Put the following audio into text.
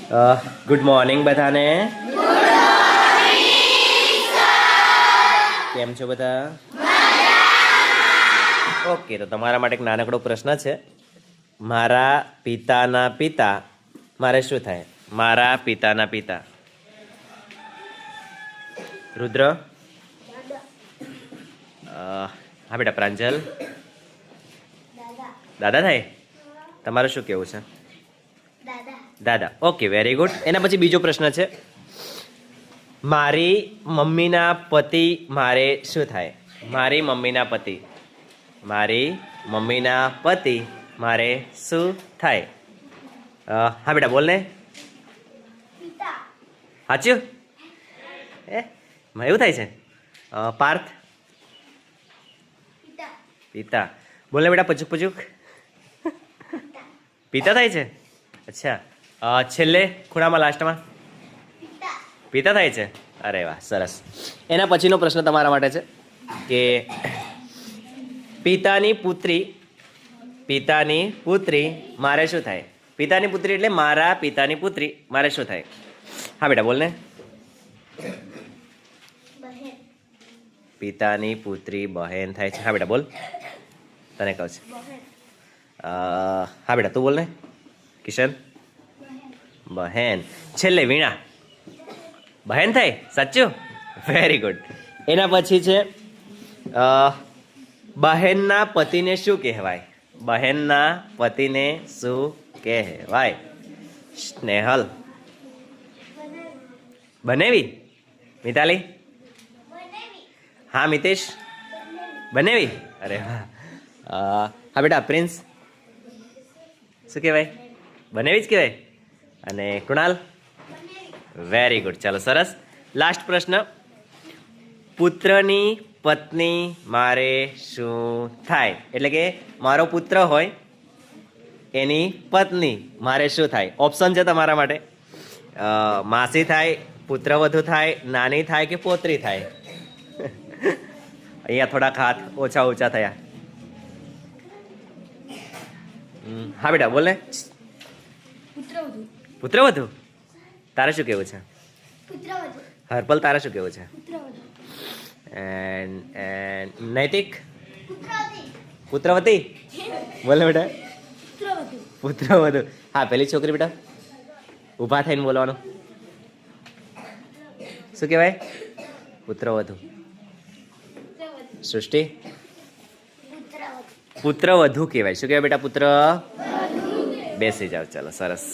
Good morning બધાને. કેમ છો બધા? ઓકે, તો તમારા માટે એક નાનકડો પ્રશ્ન છે. મારા પિતાના પિતા મારે શું થાય? મારા પિતાના પિતા. રુદ્ર. હા બેટા. પ્રાંજલ. દાદા થાય. તમારે શું કેવું છે? દાદા. Okay, very good. એના પછી બીજો પ્રશ્ન છે. મારી મમ્મીના પતિ મારે શું થાય? મારી મમ્મીના પતિ. મારી મમ્મીના પતિ મારે શું થાય? હા બેટા, બોલ ને. સાચું? એવું થાય છે. પાર્થ. પિતા. બોલ ને બેટા. પચુક પચુક. પિતા થાય છે. અચ્છા. છેલ્લે ખૂણામાં લાસ્ટમાં પિતા થાય છે. અરે વાહ, સરસ. એના પછીનો પ્રશ્ન તમારા માટે છે કે પિતાની પુત્રી મારે શું થાય? પિતાની પુત્રી એટલે મારા પિતાની પુત્રી મારે શું થાય? હા બેટા, બોલ ને. પિતાની પુત્રી બહેન થાય છે. હા બેટા, બોલ. તને કહું છે. હા બેટા, તું બોલ ને. કિશન. બહેન. છેલ્લે વીણા. બહેન થાય. સાચું? Very good. એના પછી છે બહેનના પતિને શું કહેવાય? બહેનના પતિને શું કહેવાય? સ્નેહલ. બનેવી. મિતાલી. હા મિતેશ. બનેવી. અરે વાહ. હા બેટા. પ્રિન્સ. શું કહેવાય? બનેવી જ કહેવાય. અને કૃણાલ. Very good. ચાલો, સરસ. લાસ્ટ પ્રશ્ન. પુત્રની પત્ની મારે શું થાય? એટલે કે મારો પુત્ર હોય એની પત્ની મારે શું થાય? ઓપ્શન છે તમારા માટે. માસી થાય, પુત્રવધુ થાય, નાની થાય કે પોતરી થાય? અહીંયા થોડાક હાથ ઓછા ઓછા થયા. હા બેટા, બોલ ને. પુત્રવધુ. તારે શું કેવું છે? હર્પલ, તારે શું કેવું છે? નૈતિક. પુત્રવતી. બોલે બેટા. પુત્રવધુ. હા, પેલી છોકરી બેટા ઊભા થઈને બોલવાનું. શું કહેવાય? પુત્રવધુ. સૃષ્ટિ. પુત્રવધુ કહેવાય. શું કહેવાય બેટા? પુત્ર. બેસી જાઓ. ચાલો, સરસ.